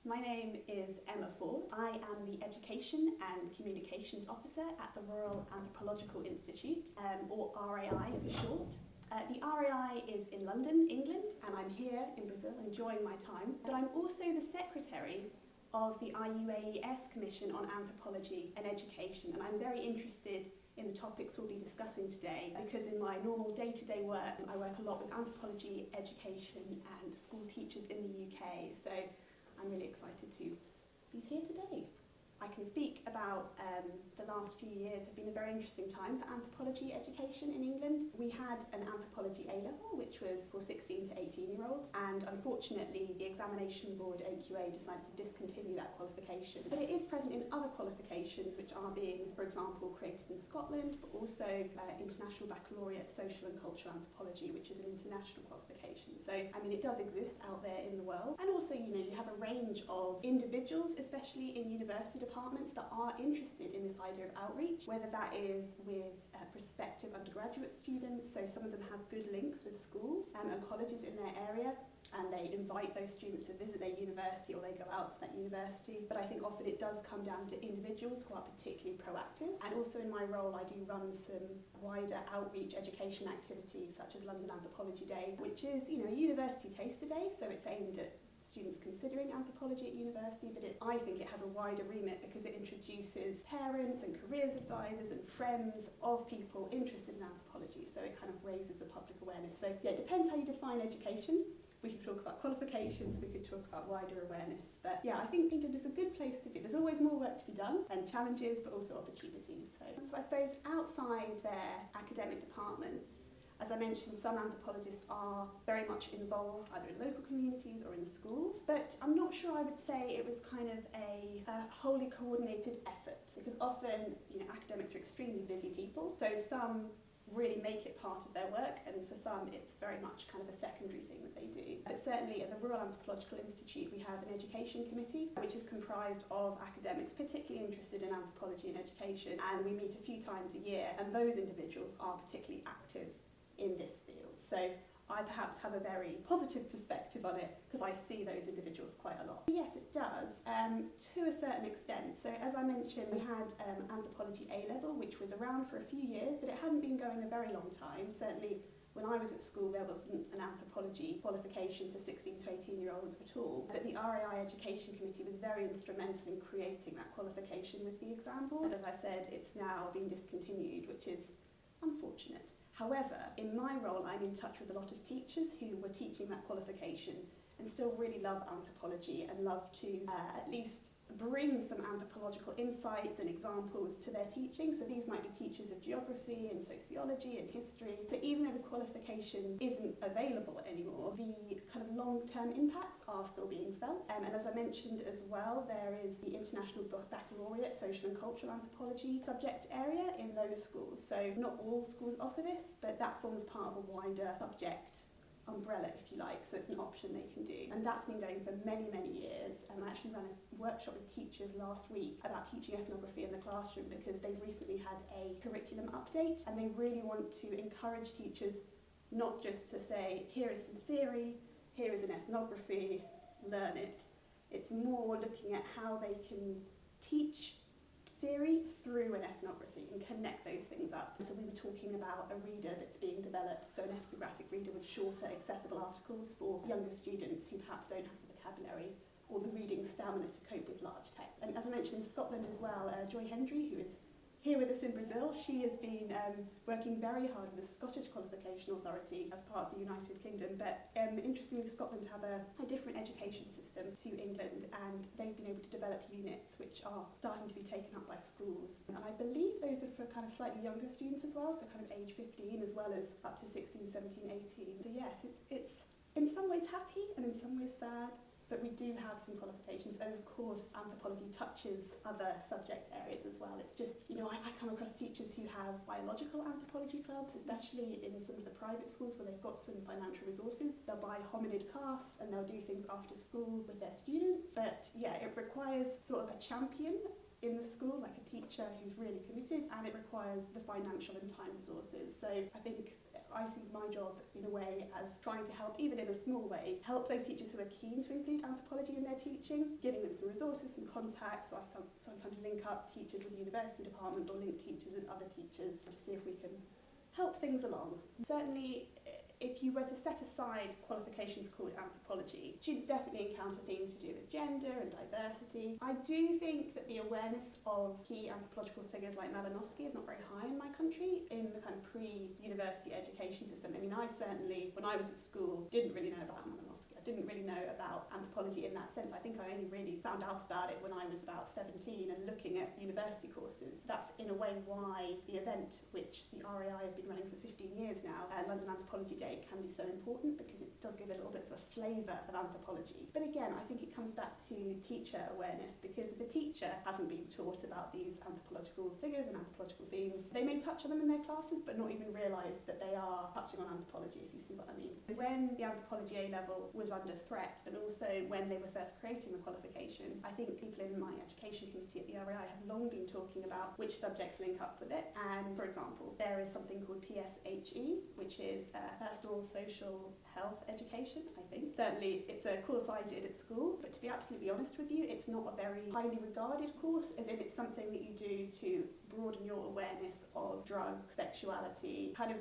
My name is Emma Ford. I am the Education and Communications Officer at the Royal Anthropological Institute, or RAI for short. The RAI is in London, England, and I'm here in Brazil enjoying my time. But I'm also the Secretary of the IUAES Commission on Anthropology and Education, and I'm very interested in the topics we'll be discussing today because in my normal day-to-day work, I work a lot with anthropology, education and school teachers in the UK, so I'm really excited to be here today. I can speak about the last few years have been a very interesting time for anthropology education in England. We had an anthropology A-level, which was for 16 to 18-year-olds, and unfortunately the examination board, AQA, decided to discontinue that qualification. But it is present in other qualifications which are being, for example, created in Scotland, but also International Baccalaureate Social and Cultural Anthropology, which is an international qualification. So, I mean, it does exist out there in the world. And also, you know, you have a range of individuals, especially in university departments, that are interested in this idea of outreach, whether that is with prospective undergraduate students, so some of them have good links with schools and colleges in their area, and they invite those students to visit their university or they go out to that university. But I think often it does come down to individuals who are particularly proactive. And also in my role, I do run some wider outreach education activities such as London Anthropology Day, which is, you know, a university taster day, so it's aimed at students considering anthropology at university, but I think it has a wider remit because it introduces parents and careers advisors and friends of people interested in anthropology, so it kind of raises the public awareness. So yeah, it depends how you define education. We could talk about qualifications, we could talk about wider awareness, but yeah, I think England is a good place to be. There's always more work to be done and challenges, but also opportunities. So I suppose outside their academic departments, as I mentioned, some anthropologists are very much involved either in local communities or in schools, but I'm not sure I would say it was kind of a wholly coordinated effort, because often, you know, academics are extremely busy people, so some really make it part of their work, and for some it's very much kind of a secondary thing that they do. But certainly at the Royal Anthropological Institute we have an education committee which is comprised of academics particularly interested in anthropology and education, and we meet a few times a year, and those individuals are particularly active in this field. So I perhaps have a very positive perspective on it because I see those individuals quite a lot. Yes, it does, to a certain extent. So as I mentioned, we had Anthropology A-level, which was around for a few years, but it hadn't been going a very long time. Certainly when I was at school, there wasn't an anthropology qualification for 16 to 18-year-olds at all. But the RAI Education Committee was very instrumental in creating that qualification with the exam board. As I said, it's now been discontinued, which is unfortunate. However, in my role, I'm in touch with a lot of teachers who were teaching that qualification and still really love anthropology and love to at least bring some anthropological insights and examples to their teaching. So these might be teachers of geography and sociology and history. So even though the qualification isn't available anymore, the kind of long-term impacts are still being felt. And as I mentioned as well, there is the International Baccalaureate Social and Cultural Anthropology subject area in those schools. So not all schools offer this, but that forms part of a wider subject umbrella, if you like, so it's an option they can do. And that's been going for many, many years. And I actually ran a workshop with teachers last week about teaching ethnography in the classroom because they've recently had a curriculum update, and they really want to encourage teachers not just to say, here is some theory, here is an ethnography, learn it. It's more looking at how they can teach theory through an ethnography and connect those things up. So we were talking about a reader that's being developed, so an ethnographic reader with shorter, accessible articles for younger students who perhaps don't have the vocabulary or the reading stamina to cope with large text. And as I mentioned, in Scotland as well, Joy Hendry, who is here with us in Brazil, she has been working very hard with the Scottish Qualification Authority as part of the United Kingdom. But interestingly, Scotland have a different education system to England, and they've been able to develop units which are starting to be taken up by schools. And I believe those are for kind of slightly younger students as well, so kind of age 15 as well as up to 16, 17, 18. So yes, it's in some ways happy and in some ways sad. but we do have some qualifications, and of course anthropology touches other subject areas as well. It's just, I come across teachers who have biological anthropology clubs, especially in some of the private schools where they've got some financial resources. They'll buy hominid casts and they'll do things after school with their students, but yeah, it requires sort of a champion in the school, like a teacher who's really committed, and it requires the financial and time resources. So I think I see my job in a way as trying to help, even in a small way, help those teachers who are keen to include anthropology in their teaching, giving them some resources, some contacts. So I sometimes link up teachers with university departments or link teachers with other teachers to see if we can help things along. Certainly, if you were to set aside qualifications called anthropology, students definitely encounter themes to do with gender and diversity. I do think that the awareness of key anthropological figures like Malinowski is not very high in my country, in the kind of pre-university education system. I mean, I certainly, when I was at school, didn't really know about Malinowski. I didn't really know about anthropology in that sense. I think I only really found out about it when I was about 17 and looking at university courses. That's in a way why the event, which the RAI has been running for 15 years now, London Anthropology Day, can be so important, because it does give a little bit of a flavour of anthropology. But again, I think it comes back to teacher awareness, because if the teacher hasn't been taught about these anthropological figures and anthropological themes, they may touch on them in their classes but not even realise that they are touching on anthropology, if you see what I mean. When the Anthropology A-level was under threat, and also when they were first creating the qualification, I think people in my education committee at the RAI have long been talking about which subjects link up with it. And for example, there is something called PSHE, which is Personal Social Health Education, I think. Certainly it's a course I did at school, but to be absolutely honest with you, it's not a very highly regarded course, as in it's something that you do to broaden your awareness of drugs, sexuality, kind of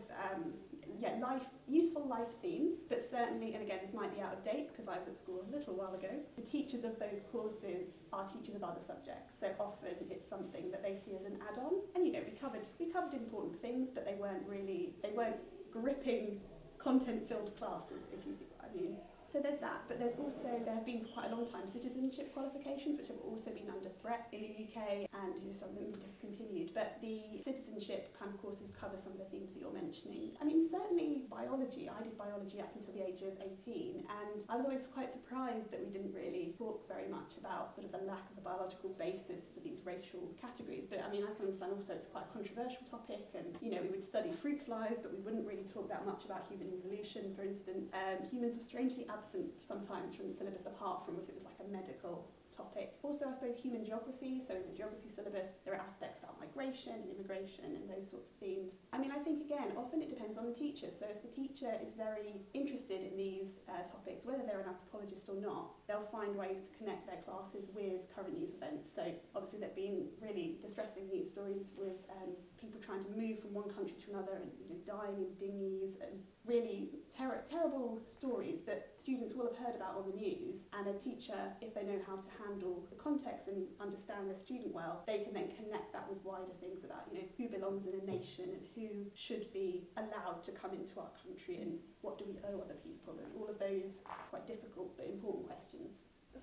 useful life themes. But certainly, and again, this might be out of date because I was at school a little while ago, the teachers of those courses are teachers of other subjects, so often it's something that they see as an add-on. And we covered important things, but they weren't gripping content-filled classes, if you see what I mean. So there's that, but there have been for quite a long time citizenship qualifications, which have also been under threat in the UK, and some of them discontinued. But the citizenship kind of courses cover some of the themes that you're mentioning. I mean, certainly biology. I did biology up until the age of 18, and I was always quite surprised that we didn't really talk very much about sort of the lack of a biological basis for these racial categories. But I mean, I can understand also it's quite a controversial topic, and we would study fruit flies, but we wouldn't really talk that much about human evolution, for instance. Humans were strangely absent sometimes from the syllabus, apart from if it was like a medical topic. Also, I suppose human geography, so in the geography syllabus there are aspects about migration and immigration and those sorts of themes. I mean, I think again, often it depends on the teacher. So if the teacher is very interested in these topics, whether they're an anthropologist or not, they'll find ways to connect their classes with current news events. So obviously there have been really distressing news stories with people trying to move from one country to another and dying in dinghies, and really terrible stories that students will have heard about on the news. And a teacher, if they know how to handle the context and understand their student well, they can then connect that with wider things about who belongs in a nation and who should be allowed to come into our country, and what do we owe other people, and all of those quite difficult but important questions.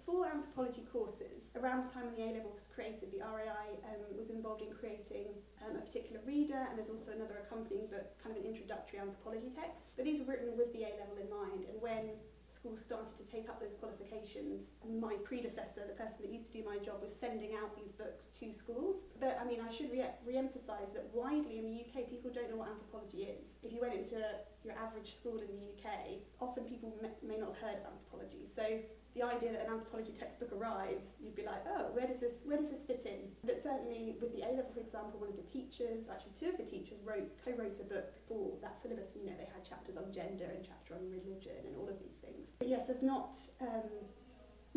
For anthropology courses, around the time when the A-level was created, the RAI was involved in creating a particular reader, and there's also another accompanying book, kind of an introductory anthropology text. But these were written with the A-level in mind, and when schools started to take up those qualifications, my predecessor, the person that used to do my job, was sending out these books to schools. But I mean, I should re-emphasise that widely in the UK, people don't know what anthropology is. If you went into your average school in the UK, often people may not have heard of anthropology. So the idea that an anthropology textbook arrives, you'd be like, oh, where does this fit in? But certainly with the A-level, for example, one of the teachers, actually two of the teachers co-wrote a book for that syllabus. They had chapters on gender and chapter on religion and all of these things. But yes, there's not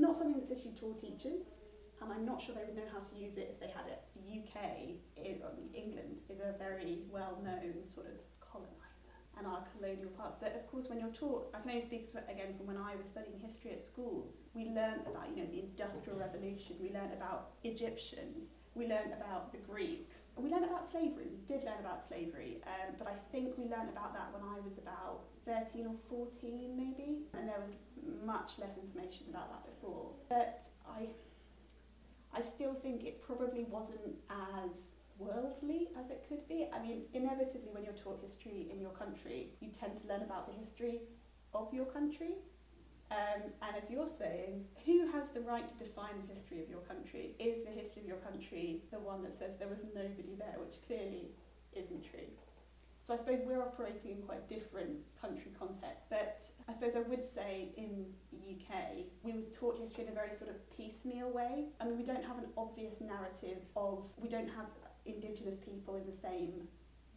something that's issued to all teachers, and I'm not sure they would know how to use it if they had it. The UK, England, is a very well-known sort of colonizer and our colonial parts. But of course, when you're taught, I can only speak again from when I was studying history at school, we learned about the Industrial Revolution, we learned about Egyptians, we learned about the Greeks, and we learned about slavery. We did learn about slavery, but I think we learned about that when I was about 13 or 14 maybe, and there was much less information about that before. But I still think it probably wasn't as worldly as it could be. I mean, inevitably when you're taught history in your country, you tend to learn about the history of your country. And as you're saying, who has the right to define the history of your country? Is the history of your country the one that says there was nobody there, which clearly isn't true? So I suppose we're operating in quite different country contexts. But I suppose I would say in the UK, we were taught history in a very sort of piecemeal way. I mean, we don't have an obvious narrative of, we don't have Indigenous people in the same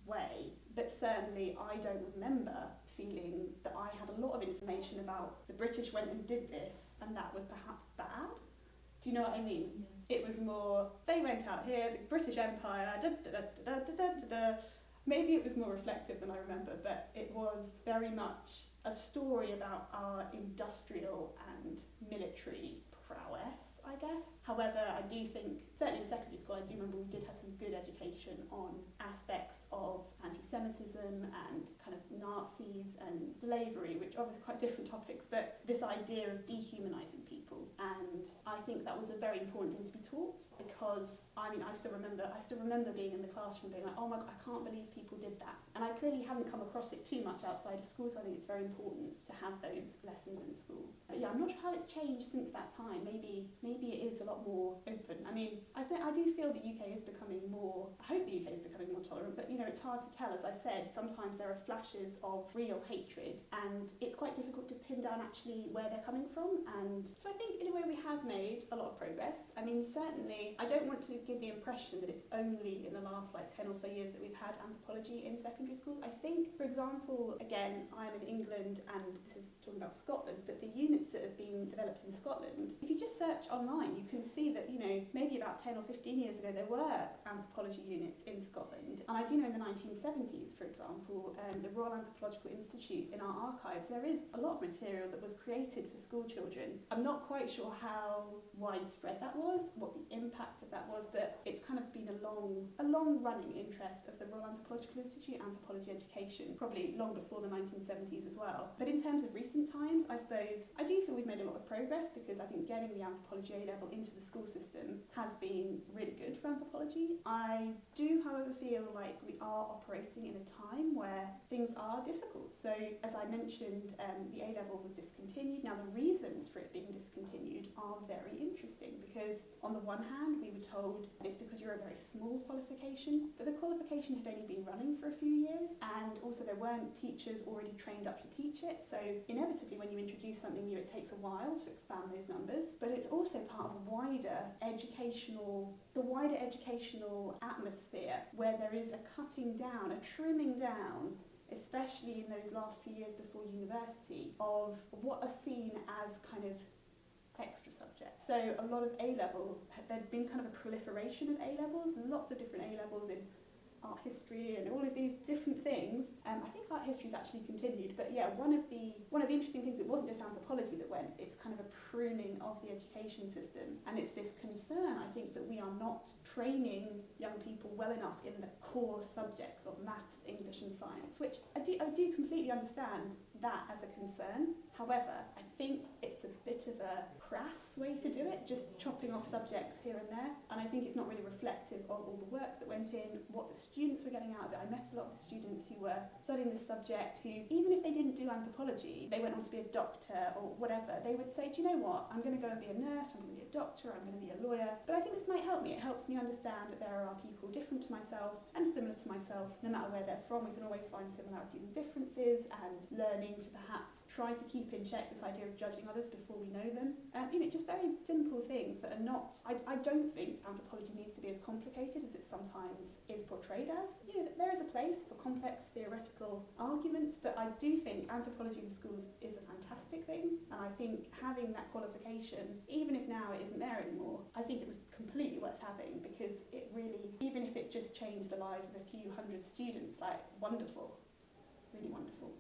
way. But certainly I don't remember feeling that I had a lot of information about the British went and did this and that was perhaps bad. Do you know what I mean? Yeah. It was more, they went out here, the British Empire, da da da da da da da da. Maybe it was more reflective than I remember, but it was very much a story about our industrial and military prowess, I guess. However, I do think, certainly in secondary school, I do remember we did have some good education on aspects of anti-Semitism and kind of Nazis and slavery, which are obviously quite different topics, but this idea of dehumanising people. And I think that was a very important thing to be taught because, I mean, I still remember being in the classroom being like, oh my God, I can't believe people did that. And I clearly haven't come across it too much outside of school, so I think it's very important to have those lessons in school. But yeah, I'm not sure how it's changed since that time. Maybe it is a lot more open. I mean, I do feel the UK is becoming more, I hope the UK is becoming more tolerant, but you know, it's hard to tell. As I said, sometimes there are flashes of real hatred and it's quite difficult to pin down actually where they're coming from. And so I think in a way we have made a lot of progress. I mean, certainly, I don't want to give the impression that it's only in the last like 10 or so years that we've had anthropology in secondary schools. I think, for example, again, I'm in England and this is talking about Scotland, but the units that have been developed in Scotland, if you just search online, you can see that, you know, maybe about 10 or 15 years ago there were anthropology units in Scotland. And I do know in the 1970s, for example, the Royal Anthropological Institute, in our archives, there is a lot of material that was created for school children. I'm not quite sure how widespread that was, what the impact of that was, but it's kind of been a long running interest of the Royal Anthropological Institute, anthropology education, probably long before the 1970s as well. But in terms of recent times, I suppose, I do feel we've made a lot of progress because I think getting the anthropology A level into the school system has been really good for anthropology. I do, however, feel like we are operating in a time where things are difficult. So, as I mentioned, the A level was discontinued. Now, the reasons for it being discontinued are very interesting because, on the one hand, we were told it's because you're a very small qualification, but the qualification had only been running for a few years, and also there weren't teachers already trained up to teach it. So, inevitably, when you introduce something new, it takes a while to expand those numbers. But it's also part of a wider educational atmosphere where there is a cutting down, a trimming down, especially in those last few years before university, of what are seen as kind of extra subjects. So a lot of A levels, there'd been kind of a proliferation of A levels, lots of different A levels in art history and all of these different things. I think art history's actually continued, but yeah, one of the interesting things, it wasn't just anthropology that went, it's kind of a pruning of the education system, and it's this concern, I think, that we are not training young people well enough in the core subjects of maths, English and science, which I do completely understand that as a concern. However, I think it's a bit of a crass way to do it, just chopping off subjects here and there, and I think it's not really reflective of all the work that went in, what the students were getting out of it. I met a lot of the students who were studying this subject who, even if they didn't do anthropology, they went on to be a doctor or whatever, they would say, do you know what, I'm going to go and be a nurse, I'm going to be a doctor, I'm going to be a lawyer, but I think this might help me. It helps me understand that there are people different to myself and similar to myself, no matter where they're from. We can always find similarities and differences, and learning to perhaps try to keep in check this idea of judging others before we know them. Just very simple things that are not, I don't think anthropology needs to be as complicated as it sometimes is portrayed as. There is a place for complex theoretical arguments, but I do think anthropology in schools is a fantastic thing, and I think having that qualification, even if now it isn't there anymore, I think it was completely worth having, because it really, even if it just changed the lives of a few hundred students, like, wonderful, really wonderful.